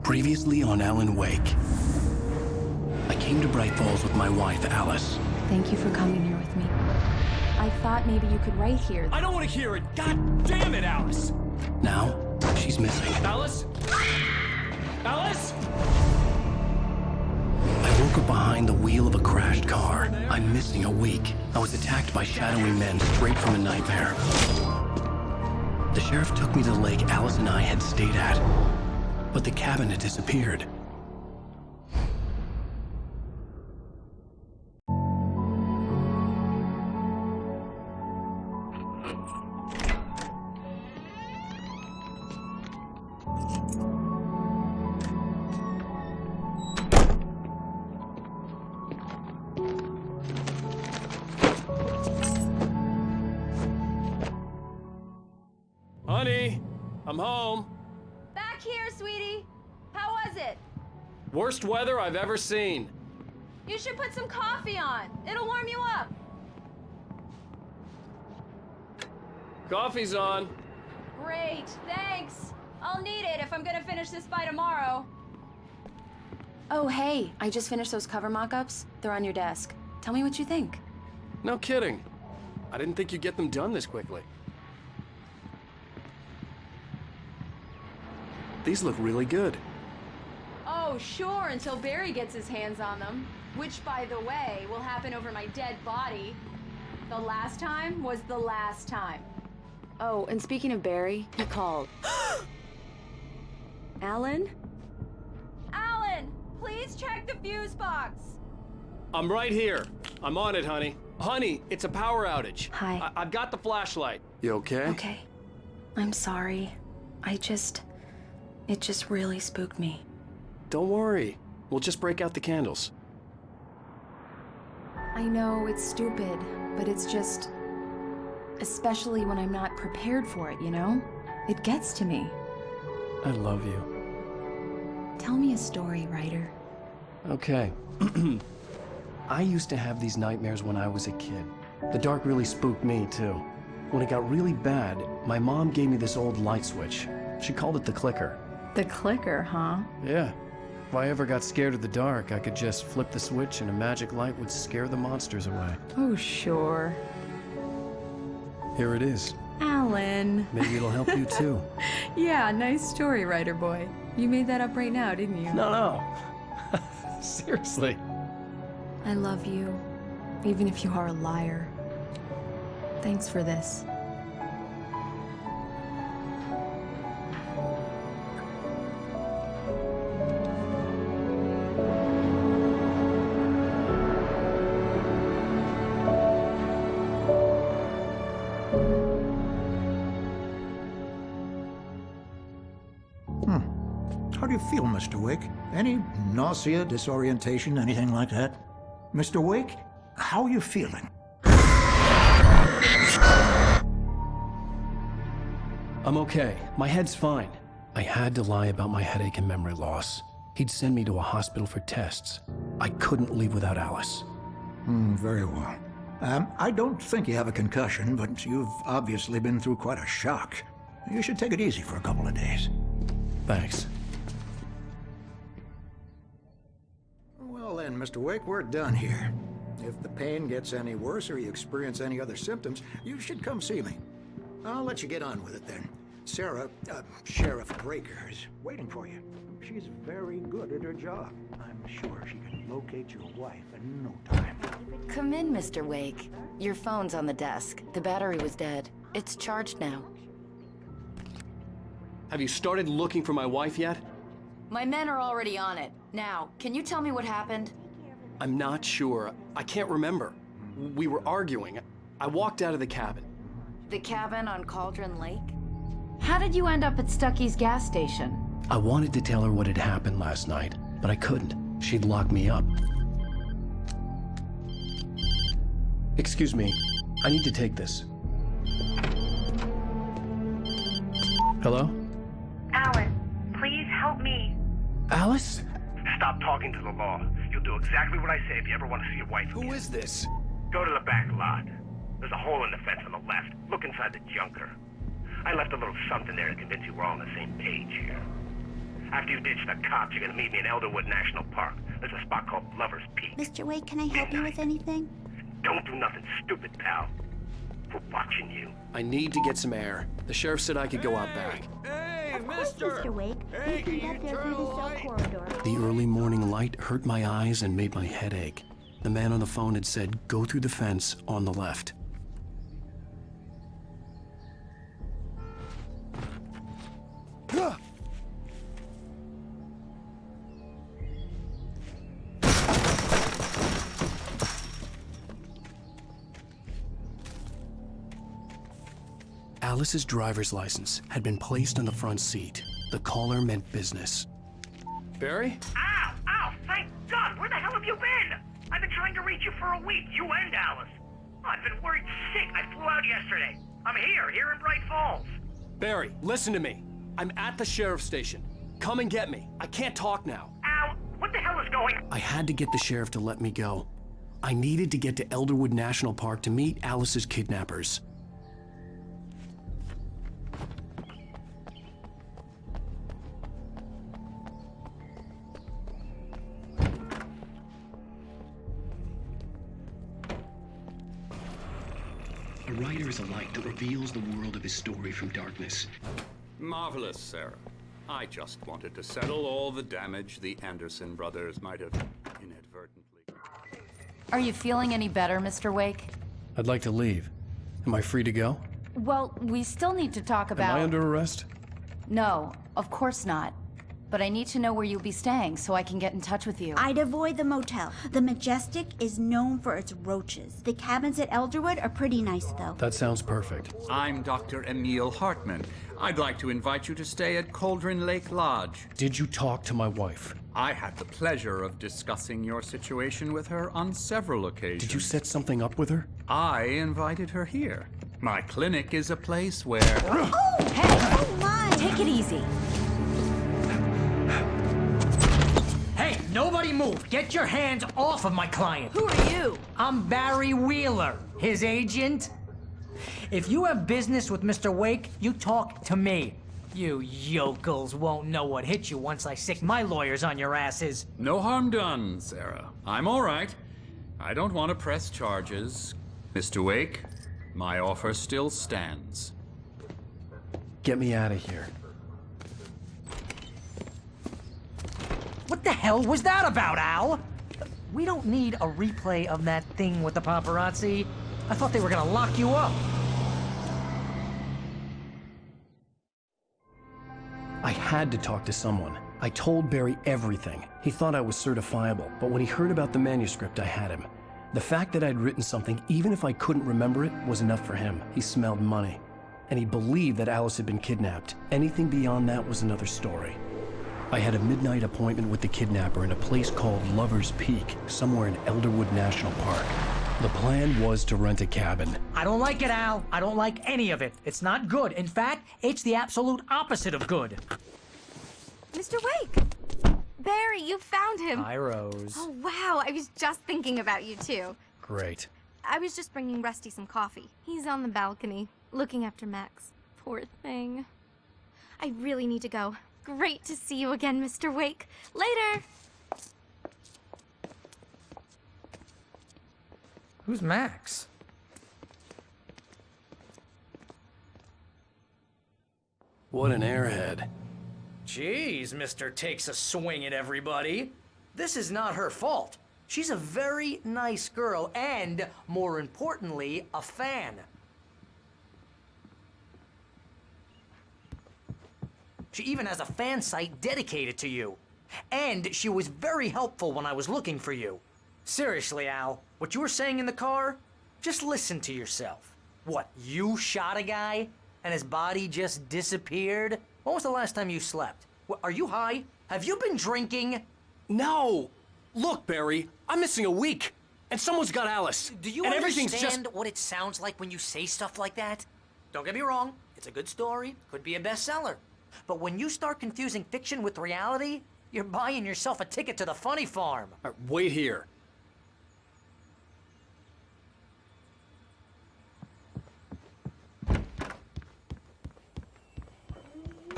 Previously on 앨런웨이크. I came to Bright Falls with my wife, Alice. Thank you for coming here with me. I thought maybe you could write here. I don't want to hear it! God damn it, Alice! Now, she's missing. Alice? Alice? I woke up behind the wheel of a crashed car. I'm missing a week. I was attacked by shadowy men straight from a nightmare. The sheriff took me to the lake Alice and I had stayed at. But the cabin had disappeared. Honey, I'm home. Back here, sweetie. How was it? Worst weather I've ever seen. You should put some coffee on. It'll warm you up. Coffee's on. Great, thanks. I'll need it if I'm gonna finish this by tomorrow. Oh, hey, I just finished those cover mock-ups. They're on your desk. Tell me what you think. No kidding. I didn't think you'd get them done this quickly. These look really good. Oh, sure, until Barry gets his hands on them. Which, by the way, will happen over my dead body. The last time was the last time. Oh, and speaking of Barry, he called. Alan? Alan, please check the fuse box. I'm right here. I'm on it, honey. Honey, it's a power outage. Hi. I've got the flashlight. You okay? Okay. I'm sorry. It just really spooked me. Don't worry. We'll just break out the candles. I know it's stupid, but it's just... especially when I'm not prepared for it, you know? It gets to me. I love you. Tell me a story, writer. Okay. I used to have these nightmares when I was a kid. The dark really spooked me, too. When it got really bad, my mom gave me this old light switch. She called it the clicker. The clicker, huh? Yeah. If I ever got scared of the dark, I could just flip the switch and a magic light would scare the monsters away. Oh, sure. Here it is. Alan. Maybe it'll help you, too. Yeah, nice story, writer boy. You made that up right now, didn't you? No. Seriously. I love you, even if you are a liar. Thanks for this. How do you feel, Mr. Wake? Any nausea, disorientation, anything like that? Mr. Wake, how are you feeling? I'm okay. My head's fine. I had to lie about my headache and memory loss. He'd send me to a hospital for tests. I couldn't leave without Alice. Very well. I don't think you have a concussion, but you've obviously been through quite a shock. You should take it easy for a couple of days. Thanks. Well then, Mr. Wake, we're done here. If the pain gets any worse or you experience any other symptoms, you should come see me. I'll let you get on with it then. Sarah, Sheriff Breaker, is waiting for you. She's very good at her job. I'm sure she can locate your wife in no time. Come in, Mr. Wake. Your phone's on the desk. The battery was dead. It's charged now. Have you started looking for my wife yet? My men are already on it. Now, can you tell me what happened? I'm not sure. I can't remember. We were arguing. I walked out of the cabin. The cabin on Cauldron Lake? How did you end up at Stucky's gas station? I wanted to tell her what had happened last night, but I couldn't. She'd lock me up. Excuse me. I need to take this. Hello? Alan, please help me. Alice? Stop talking to the law. You'll do exactly what I say if you ever want to see your wife again. Who is this? Go to the back lot. There's a hole in the fence on the left. Look inside the junker. I left a little something there to convince you we're all on the same page here. After you ditch the cops, you're gonna meet me in Elderwood National Park. There's a spot called Lover's Peak. Mr. Wake, can I help you with anything? Don't do nothing stupid, pal. We're watching you. I need to get some air. The sheriff said I could go out back. Of course, Mr. Wake. You can get there through the cell corridor. The early morning light hurt my eyes and made my head ache. The man on the phone had said, go through the fence on the left. Alice's driver's license had been placed on the front seat. The caller meant business. Barry? Ow! Ow! Thank God! Where the hell have you been? I've been trying to reach you for a week, you and Alice. I've been worried sick. I flew out yesterday. I'm here in Bright Falls. Barry, listen to me. I'm at the sheriff's station. Come and get me. I can't talk now. Ow! What the hell is going on? I had to get the sheriff to let me go. I needed to get to Elderwood National Park to meet Alice's kidnappers. A writer is a light that reveals the world of his story from darkness. Marvelous, Sarah. I just wanted to settle all the damage the Anderson brothers might have inadvertently... Are you feeling any better, Mr. Wake? I'd like to leave. Am I free to go? Well, we still need to talk about... Am I under arrest? No, of course not. But I need to know where you'll be staying so I can get in touch with you. I'd avoid the motel. The Majestic is known for its roaches. The cabins at Elderwood are pretty nice, though. That sounds perfect. I'm Dr. Emil Hartman. I'd like to invite you to stay at Cauldron Lake Lodge. Did you talk to my wife? I had the pleasure of discussing your situation with her on several occasions. Did you set something up with her? I invited her here. My clinic is a place where... Oh! Hey! Oh, my! Take it easy. Hey, nobody move! Get your hands off of my client! Who are you? I'm Barry Wheeler, his agent. If you have business with Mr. Wake, you talk to me. You yokels won't know what hit you once I sick my lawyers on your asses. No harm done, Sarah. I'm all right. I don't want to press charges. Mr. Wake, my offer still stands. Get me out of here. What the hell was that about, Al? We don't need a replay of that thing with the paparazzi. I thought they were gonna lock you up. I had to talk to someone. I told Barry everything. He thought I was certifiable, but when he heard about the manuscript, I had him. The fact that I'd written something, even if I couldn't remember it, was enough for him. He smelled money. And he believed that Alice had been kidnapped. Anything beyond that was another story. I had a midnight appointment with the kidnapper in a place called Lover's Peak, somewhere in Elderwood National Park. The plan was to rent a cabin. I don't like it, Al. I don't like any of it. It's not good. In fact, it's the absolute opposite of good. Mr. Wake! Barry, you found him! Hi, Rose. Oh, wow, I was just thinking about you, too. Great. I was just bringing Rusty some coffee. He's on the balcony, looking after Max. Poor thing. I really need to go. Great to see you again, Mr. Wake. Later! Who's Max? What an airhead. Jeez, Mr. Takes a swing at everybody. This is not her fault. She's a very nice girl and, more importantly, a fan. She even has a fan site dedicated to you. And she was very helpful when I was looking for you. Seriously, Al, what you were saying in the car? Just listen to yourself. What, you shot a guy and his body just disappeared? When was the last time you slept? What, are you high? Have you been drinking? No! Look, Barry, I'm missing a week. And someone's got Alice. Do you and understand what it sounds like when you say stuff like that? Don't get me wrong, it's a good story, could be a bestseller. But when you start confusing fiction with reality, you're buying yourself a ticket to the funny farm. All right, wait here.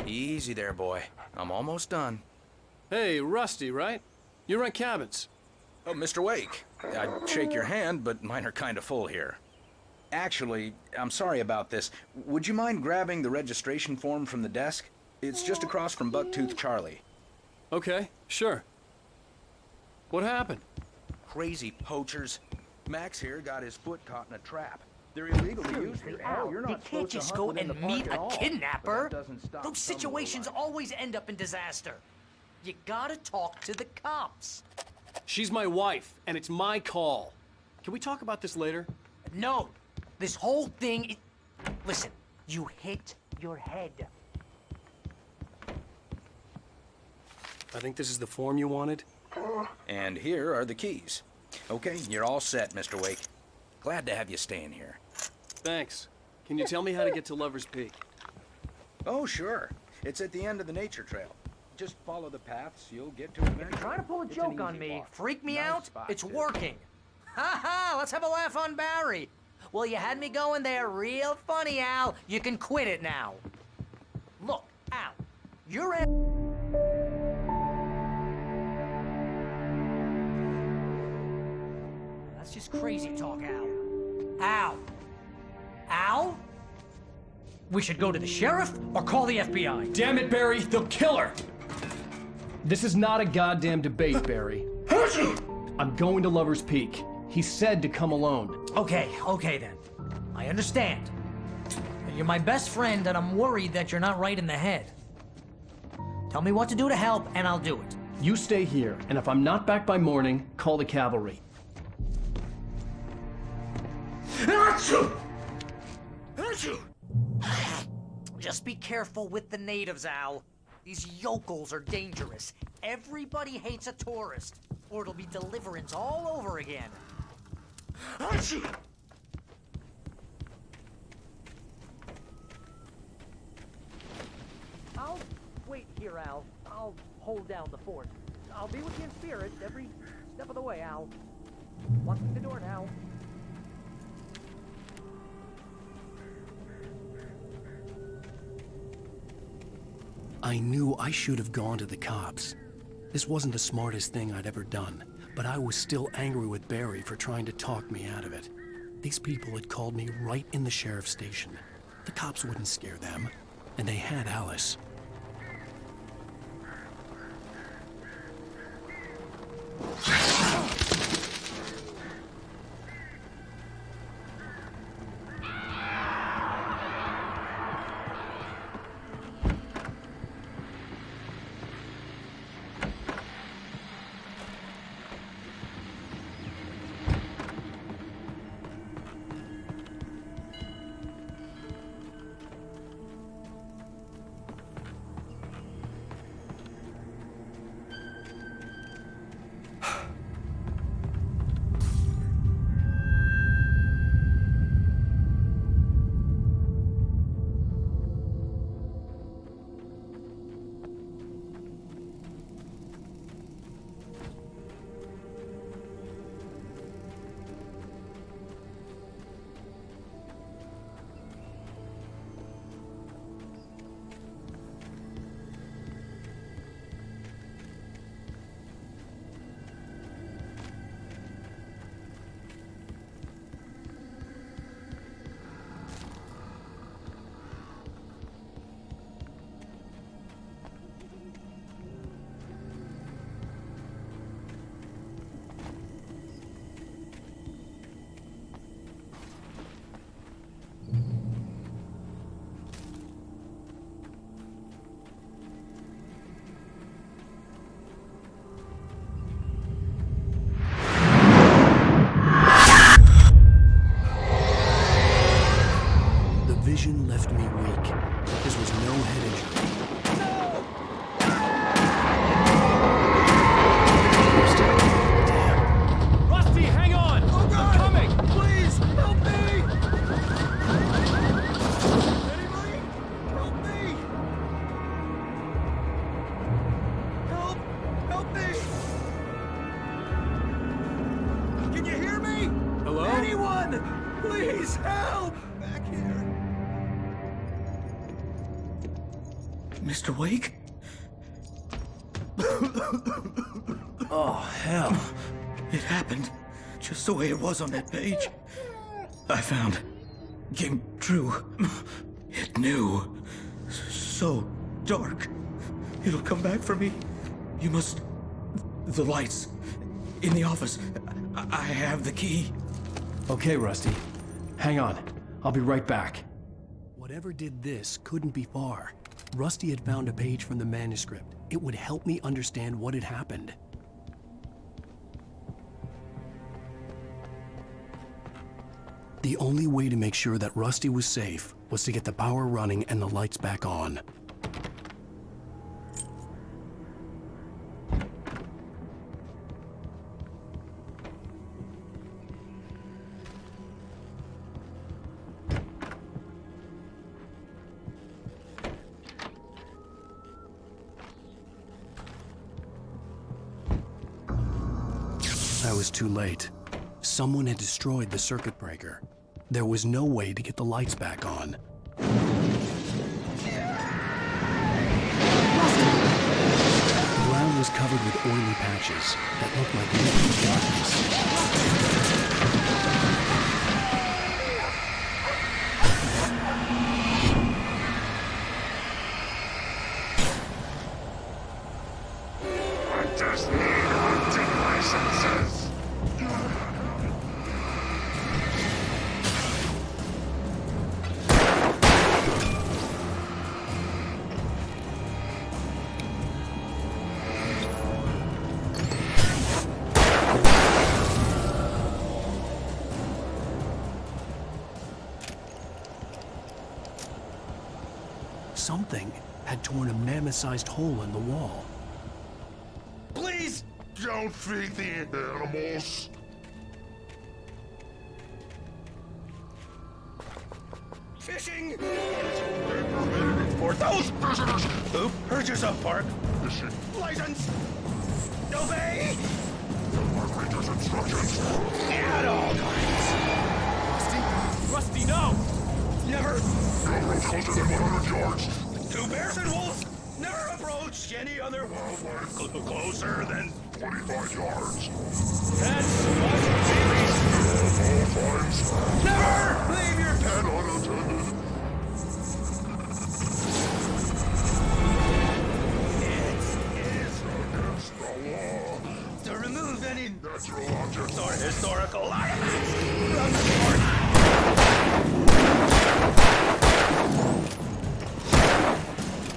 Easy there, boy. I'm almost done. Hey, Rusty, right? You rent cabins. Oh, Mr. Wake. I'd shake your hand, but mine are kind of full here. Actually, I'm sorry about this. Would you mind grabbing the registration form from the desk? It's just across from Bucktooth Charlie. Okay, sure. What happened? Crazy poachers. Max here got his foot caught in a trap. They're illegally used here. Al, you can't just go and meet a kidnapper. Those situations always end up in disaster. You gotta talk to the cops. She's my wife, and it's my call. Can we talk about this later? No. This whole thing... Listen, you hit your head. I think this is the form you wanted. And here are the keys. Okay, you're all set, Mr. Wake. Glad to have you staying here. Thanks. Can you tell me how to get to Lover's Peak? Oh, sure. It's at the end of the nature trail. Just follow the paths, you'll get to it eventually. If you're trying to pull a joke on me, freak me out, it's working. Ha ha, let's have a laugh on Barry. Well, you had me going there real funny, Al. You can quit it now. Look, Al, you're at... That's just crazy talk, Al. Al? Al? We should go to the sheriff or call the FBI. Damn it, Barry, they'll kill her! This is not a goddamn debate, Barry. I'm going to Lover's Peak. He said to come alone. Okay then. I understand. You're my best friend and I'm worried that you're not right in the head. Tell me what to do to help and I'll do it. You stay here, and if I'm not back by morning, call the cavalry. Just be careful with the natives, Al. These yokels are dangerous. Everybody hates a tourist, or it'll be Deliverance all over again. I'll wait here, Al. I'll hold down the fort. I'll be with you in spirit every step of the way, Al. Locking the door now. I knew I should have gone to the cops. This wasn't the smartest thing I'd ever done, but I was still angry with Barry for trying to talk me out of it. These people had called me right in the sheriff's station. The cops wouldn't scare them, and they had Alice. Vision left me weak, but this was no head injury. Damn. Rusty, hang on! Oh, God. I'm coming! Please, help me! Anybody? Help me! Help me! Can you hear me? Hello? Anyone! Please, help! Back here. Mr. Wake? Oh, hell. It happened just the way it was on that page. I found. Came true. It knew. So dark. It'll come back for me. You must... The lights. In the office. I have the key. Okay, Rusty. Hang on. I'll be right back. Whatever did this couldn't be far. Rusty had found a page from the manuscript. It would help me understand what had happened. The only way to make sure that Rusty was safe was to get the power running and the lights back on. I was too late. Someone had destroyed the circuit breaker. There was no way to get the lights back on. The ground was covered with oily patches that looked like liquid darkness. I just need hunting licenses. Something had torn a mammoth-sized hole in the wall. Please don't feed the animals. Fishing! For those visitors who heard yourself, Park. Fishing. License! Obey! Margarita's instructions. At all times. Rusty, no! Never. No road closer than 100 yards. 2 bears and wolves. Never approach any other wildlife closer than 25 yards. That's what series. All times. Never leave your pet And unattended. It is Against the law. to remove any Natural objects. or historical artifacts from the fort.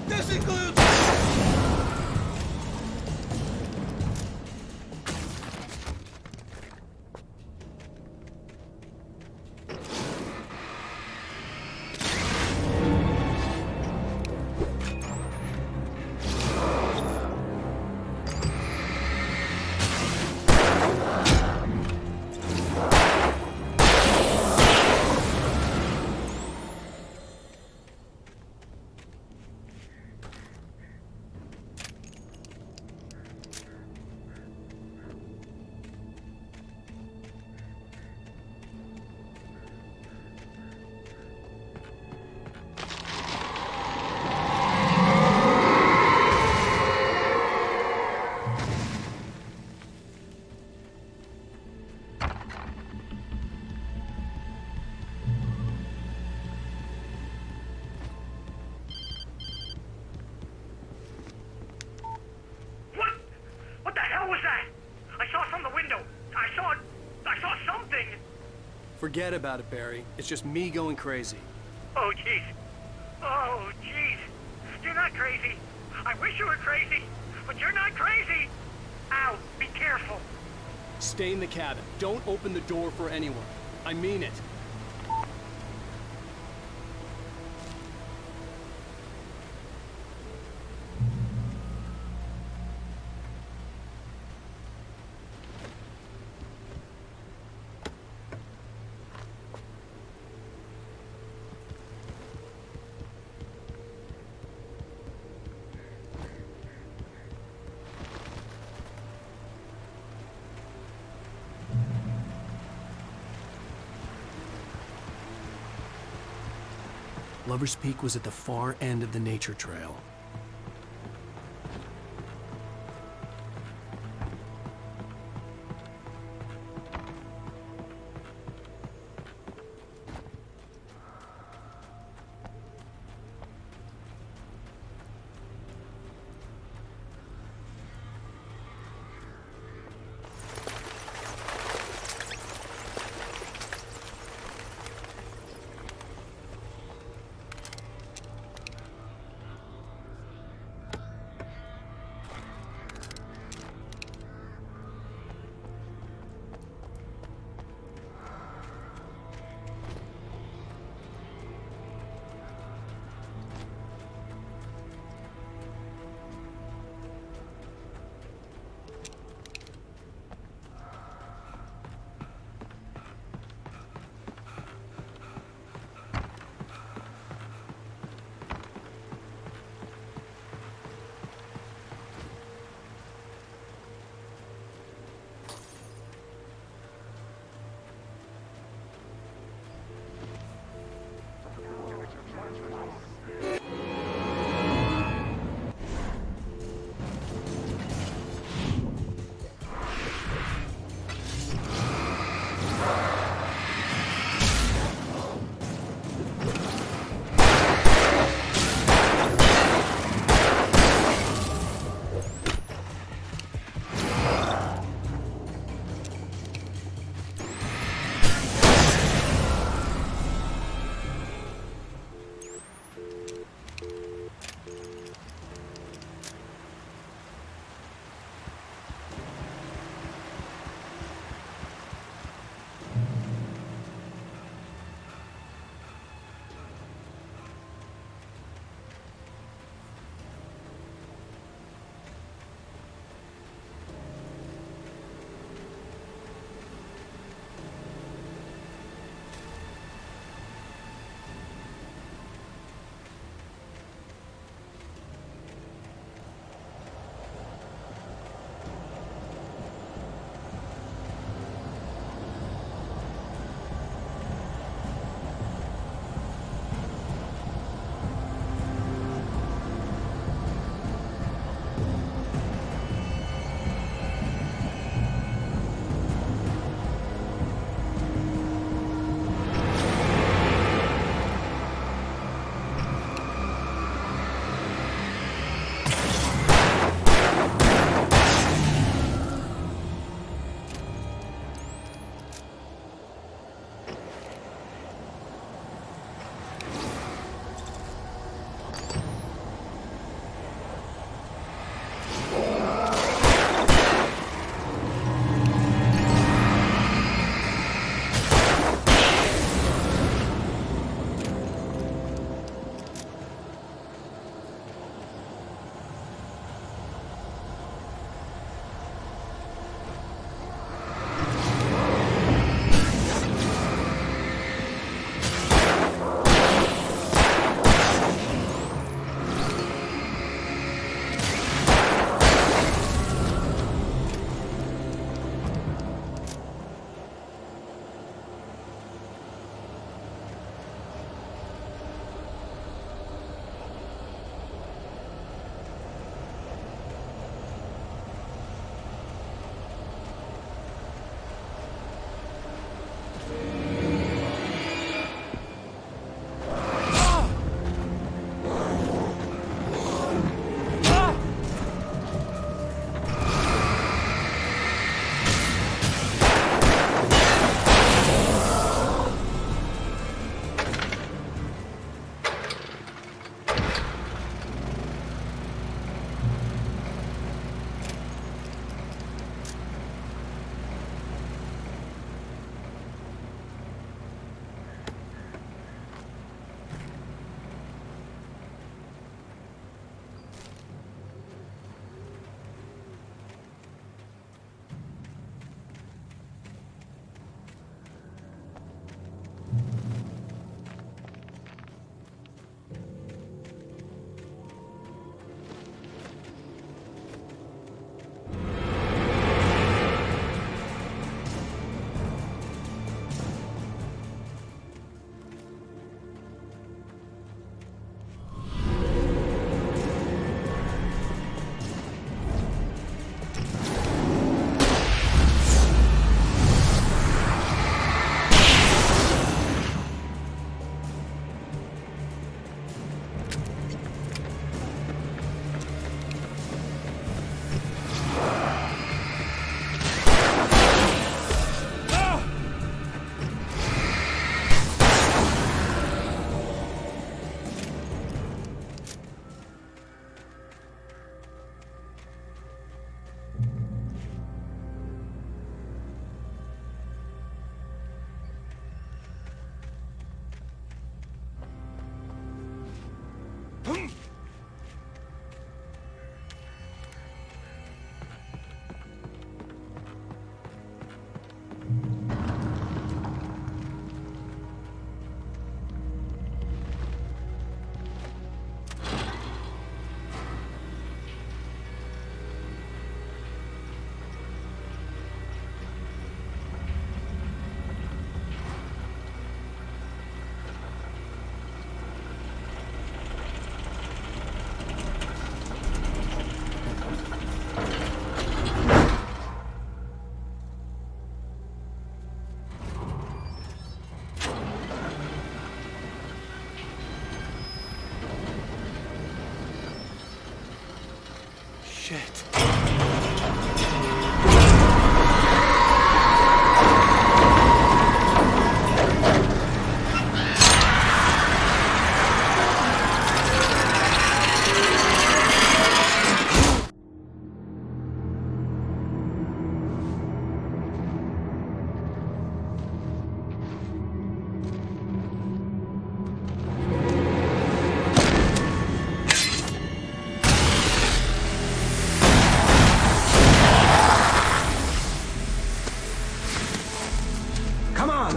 This includes... What the hell was that? I saw from the window. I saw something. Forget about it, Barry. It's just me going crazy. Oh, jeez. Oh, jeez. You're not crazy. I wish you were crazy, but you're not crazy. Ow, be careful. Stay in the cabin. Don't open the door for anyone. I mean it. Lover's Peak was at the far end of the nature trail.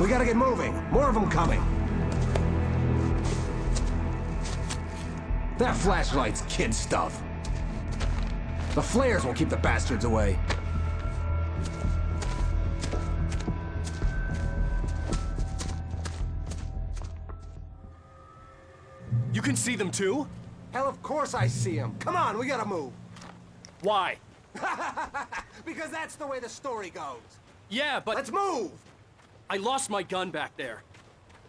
We gotta get moving. More of them coming. That flashlight's kid stuff. The flares will keep the bastards away. You can see them too? Hell, of course I see them. Come on, we gotta move. Why? Because that's the way the story goes. Yeah, but... Let's move! I lost my gun back there.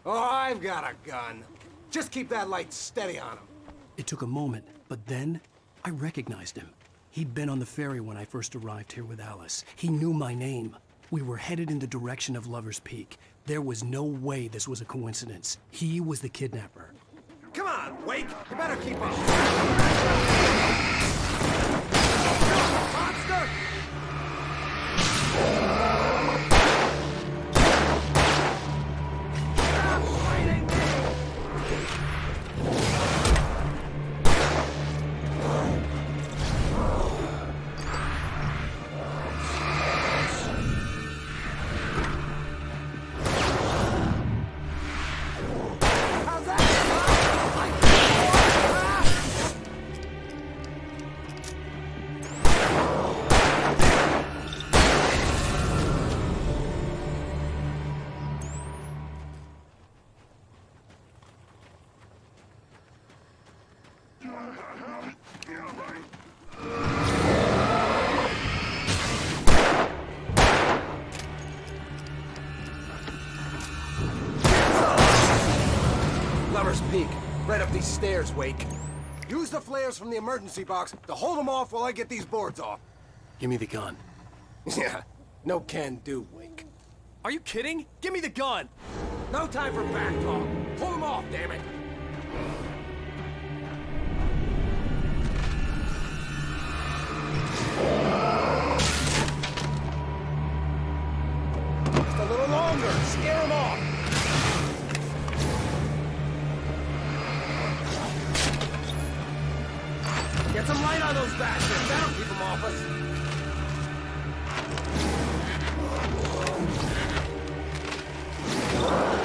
Oh, I've got a gun. Just keep that light steady on him. It took a moment, but then I recognized him. He'd been on the ferry when I first arrived here with Alice. He knew my name. We were headed in the direction of Lover's Peak. There was no way this was a coincidence. He was the kidnapper. Come on, Wake! You better keep up! Monster! Stop fighting me! Lover's Peak. Right up these stairs, Wake. Use the flares from the emergency box to hold them off while I get these boards off. Give me the gun. Yeah, no can do, Wake. Are you kidding? Give me the gun! No time for back talk. Pull them off, damn it. Just a little longer. Scare them off. Get some light on those bastards. That'll keep them off us.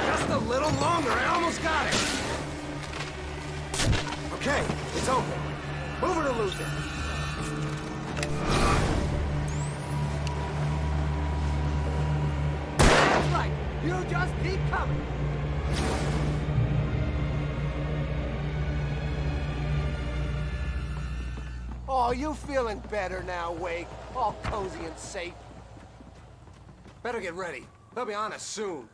Just a little longer. I almost got it. Okay, it's open. Move it or lose it. That's right. You just keep coming. Oh, you feeling better now, Wake? All cozy and safe. Better get ready. They'll be on us soon.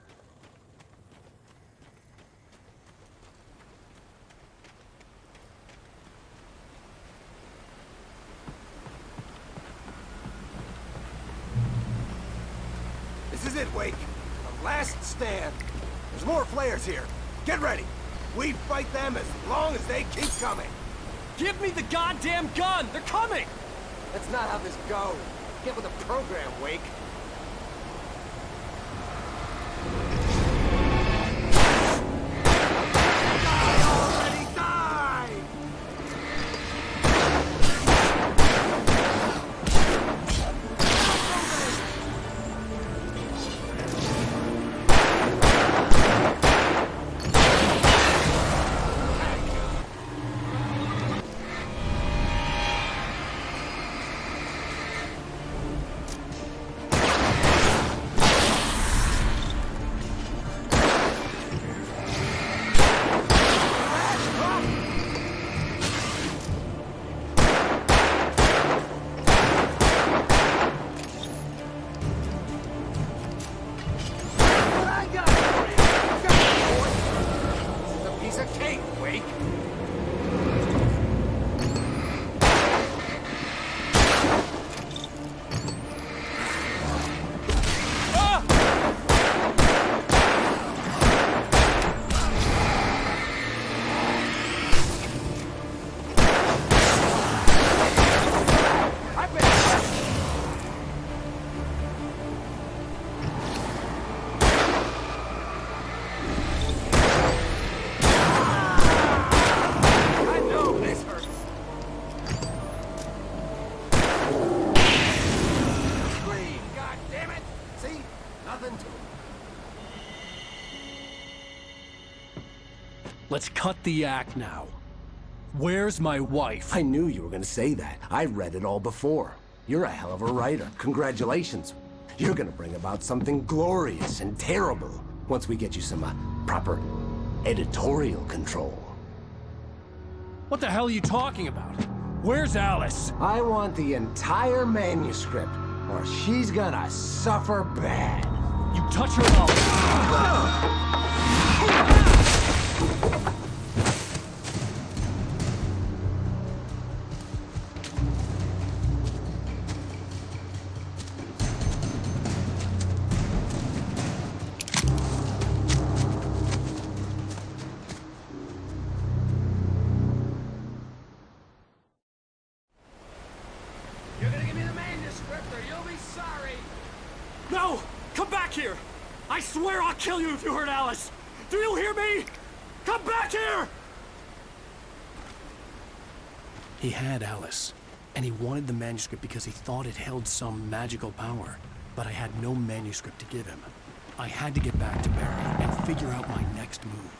This is it, Wake. The last stand. There's more flares here. Get ready. We fight them as long as they keep coming. Give me the goddamn gun! They're coming! That's not how this goes. Get with the program, Wake. Die already! Die! Let's cut the act now. Where's my wife? I knew you were gonna say that. I read it all before. You're a hell of a writer. Congratulations. You're gonna bring about something glorious and terrible once we get you some proper editorial control. What the hell are you talking about? Where's Alice? I want the entire manuscript, or she's gonna suffer bad. You touch her mouth. You're gonna give me the manuscript, or you'll be sorry. No! Come back here! I swear I'll kill you if you hurt Alice! Do you hear me? Come back here! He had Alice, and he wanted the manuscript because he thought it held some magical power. But I had no manuscript to give him. I had to get back to Mary and figure out my next move.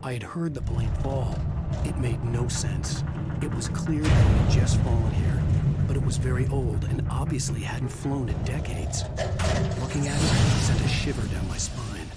I had heard the plane fall. It made no sense. It was clear that it had just fallen here, but it was very old and obviously hadn't flown in decades. Looking at it sent a shiver down my spine.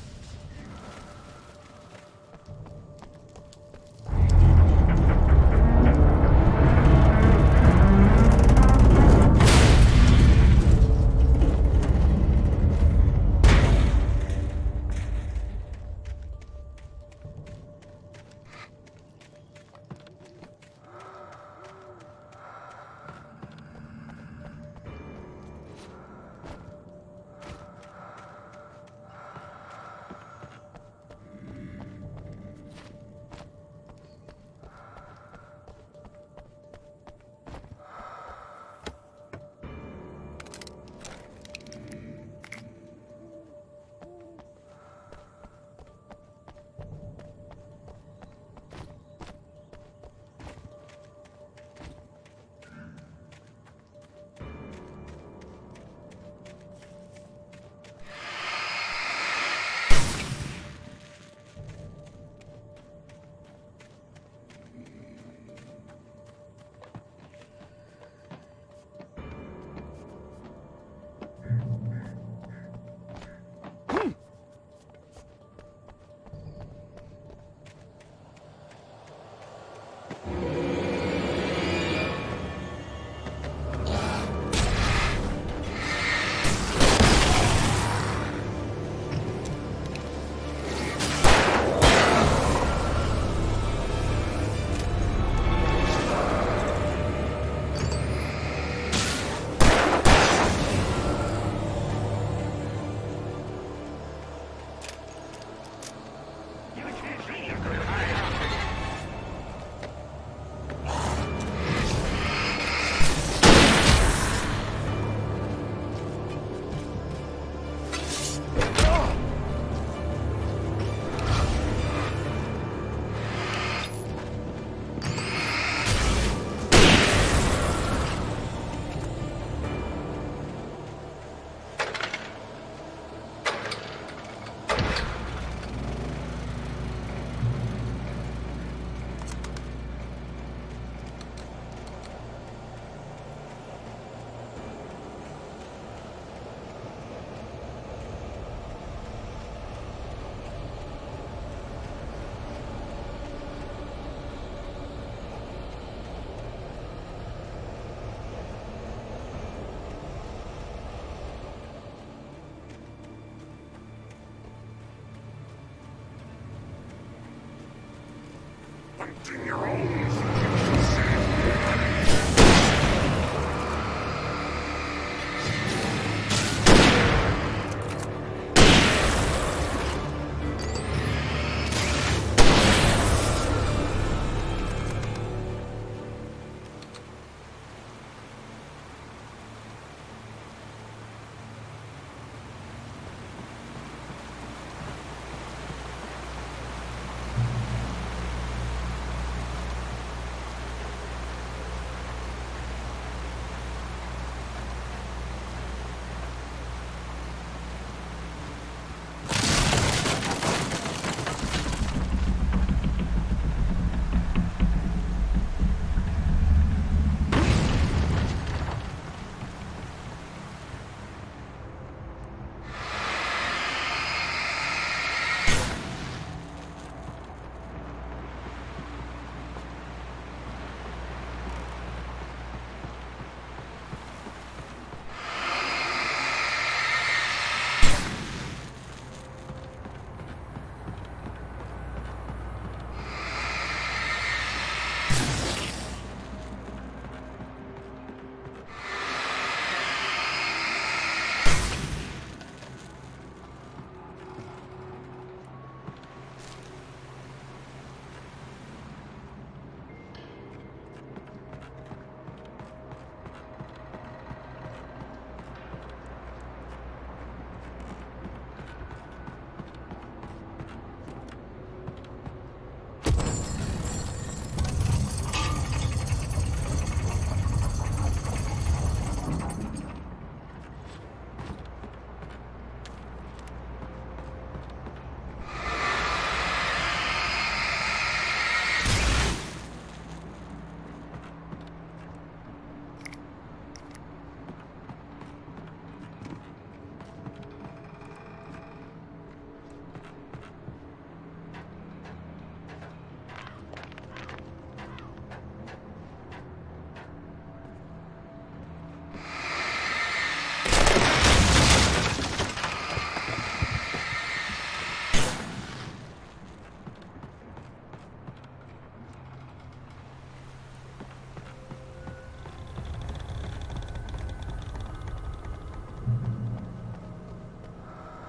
Acting your own efficiency.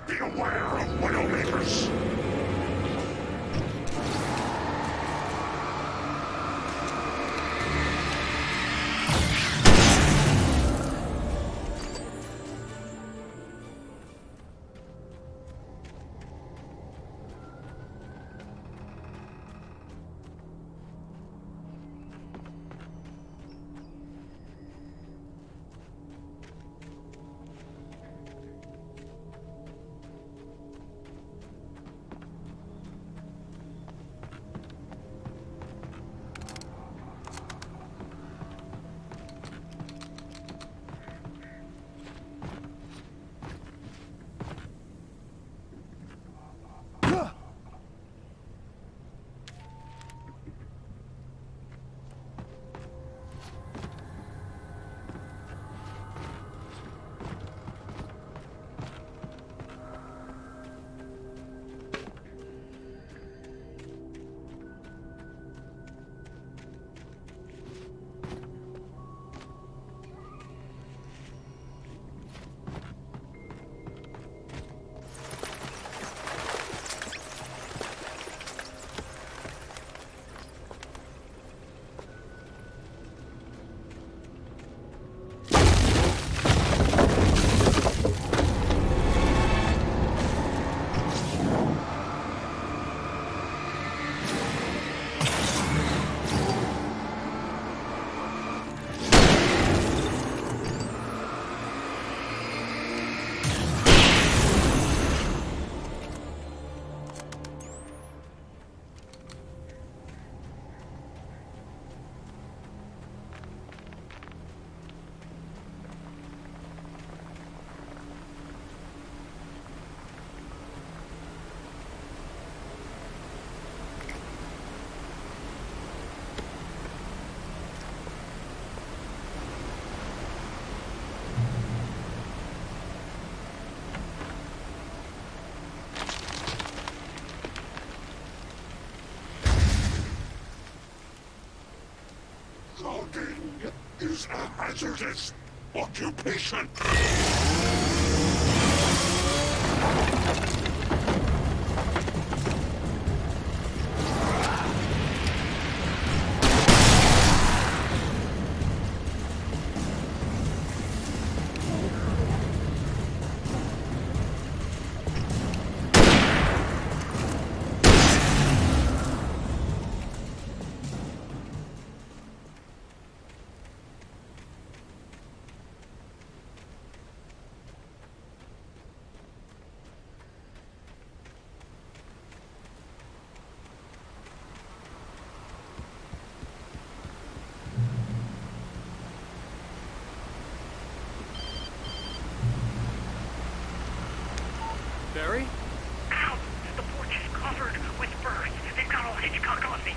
Beware of Widowmakers. is a hazardous occupation. Barry? Ow! The porch is covered with birds. They've got all Hitchcock on me.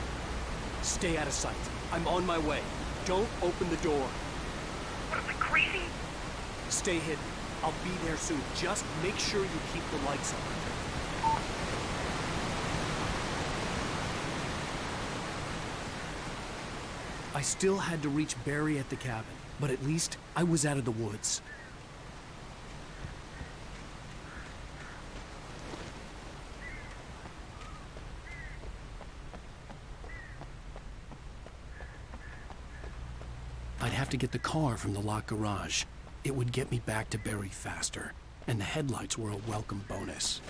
Stay out of sight. I'm on my way. Don't open the door. What am I, crazy? Stay hidden. I'll be there soon. Just make sure you keep the lights on. I still had to reach Barry at the cabin, but at least I was out of the woods. I'd have to get the car from the locked garage. It would get me back to Barry faster, and the headlights were a welcome bonus.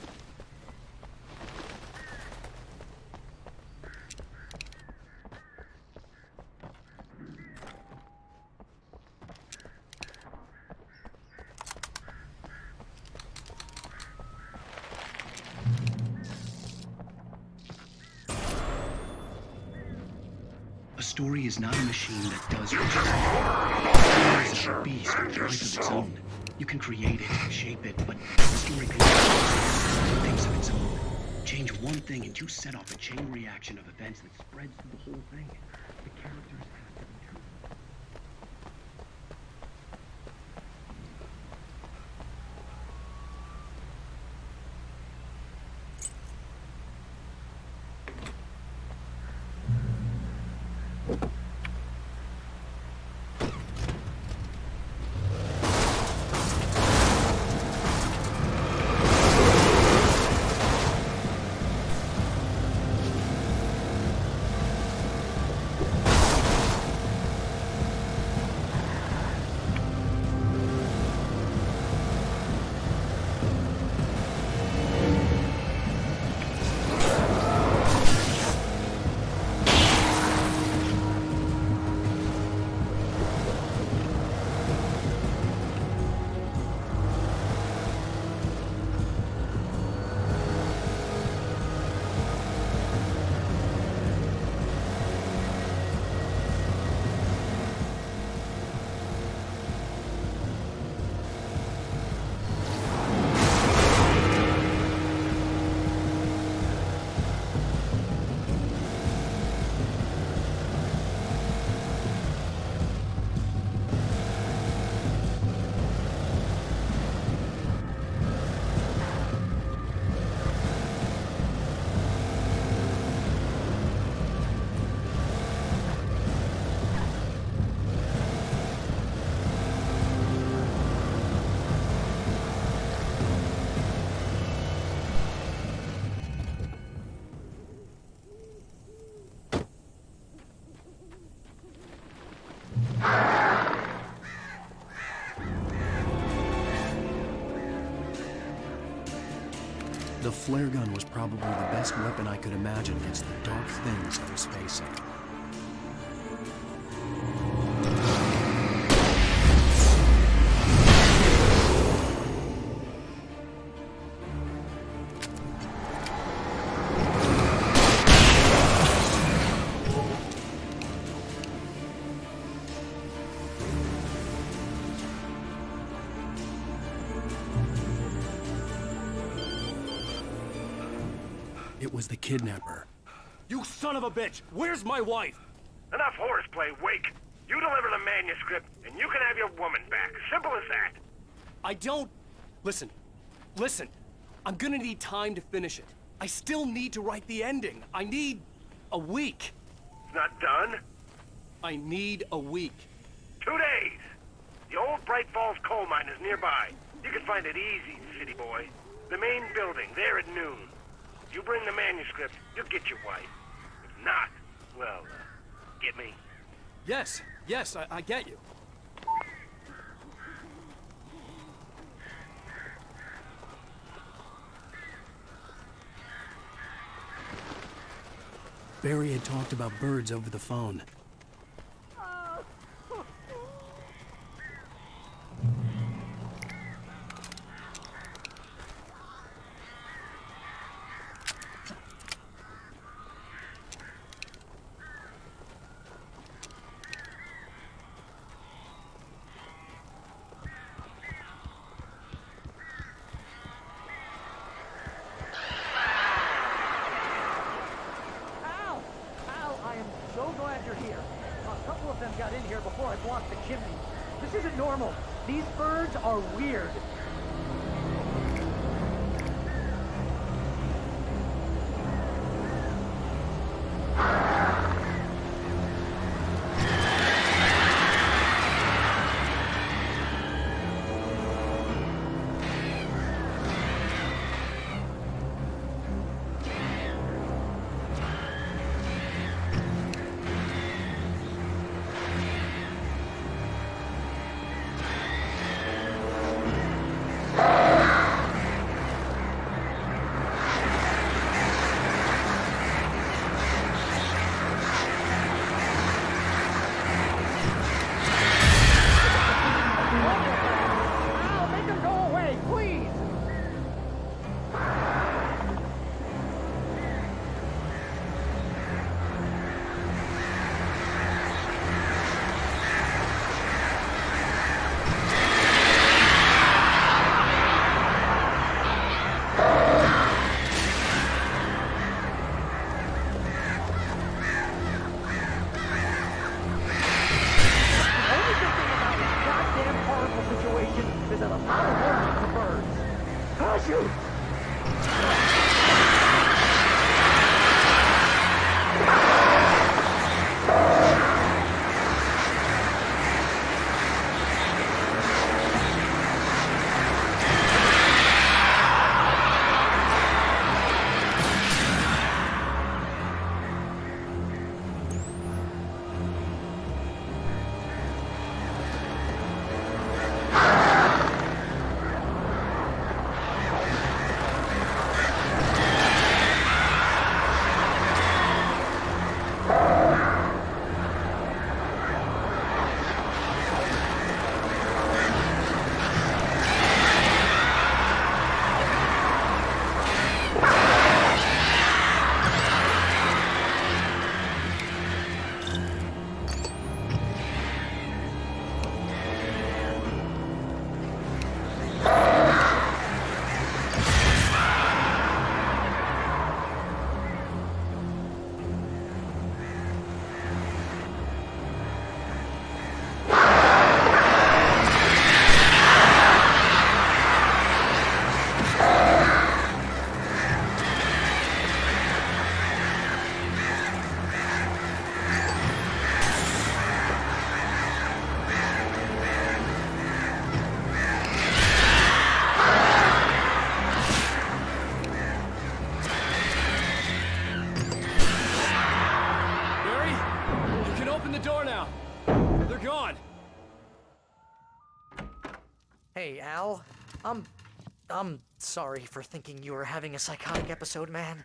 A story is not a machine that does what you say. It is a beast with a life of its own. You can create it, shape it, but the story can do things of its own. Change one thing and you set off a chain reaction of events that spreads through the whole thing. The characters have to be true. The flare gun was probably the best weapon I could imagine against the dark things I was facing. It was the kidnapper. You son of a bitch! Where's my wife? Enough horseplay, Wake. You deliver the manuscript, and you can have your woman back. Simple as that. I don't... Listen. I'm gonna need time to finish it. I still need to write the ending. I need a week. It's not done? I need a week. 2 days. Bright Falls coal mine is nearby. You can find it easy, city boy. The main building, there at noon. If you bring the manuscript, you'll get your wife. If not, well, get me? Yes, I get you. Barry had talked about birds over the phone. Got in here before I blocked the chimney. This isn't normal. These birds are weird. Hey, Al. I'm sorry for thinking you were having a psychotic episode, man.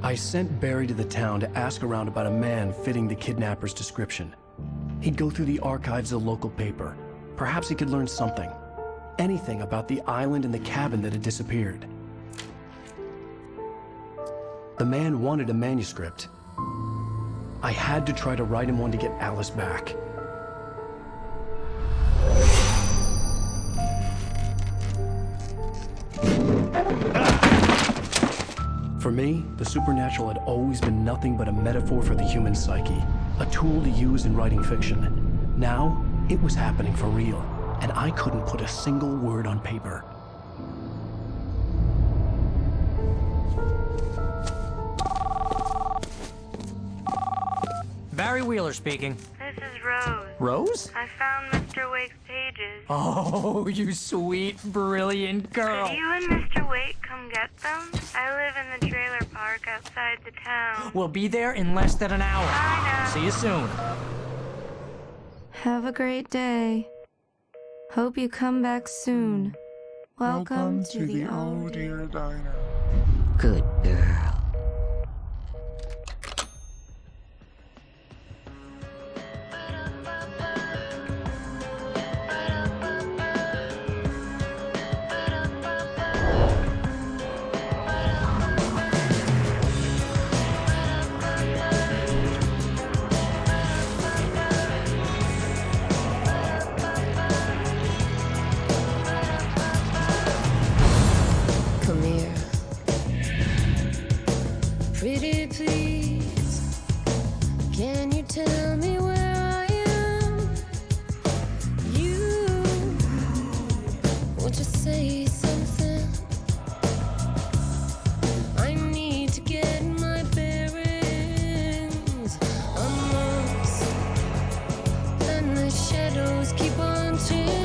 I sent Barry to the town to ask around about a man fitting the kidnapper's description. He'd go through the archives of the local paper. Perhaps he could learn something. Anything about the island and the cabin that had disappeared. The man wanted a manuscript. I had to try to write him one to get Alice back. For me, the supernatural had always been nothing but a metaphor for the human psyche, a tool to use in writing fiction. Now, it was happening for real, and I couldn't put a single word on paper. Barry Wheeler speaking. This is Rose. Rose? I found Mr. Wake's pages. Oh, you sweet, brilliant girl. Could you and Mr. Wake come get them? I live in the trailer park outside the town. We'll be there in less than an hour. Bye now. See you soon. Have a great day. Hope you come back soon. Welcome to the old dear diner. Good girl. Come here. Pretty please, can you tell me where I am? You, won't you say something? I need to get my bearings. I'm lost, and the shadows keep on chasing.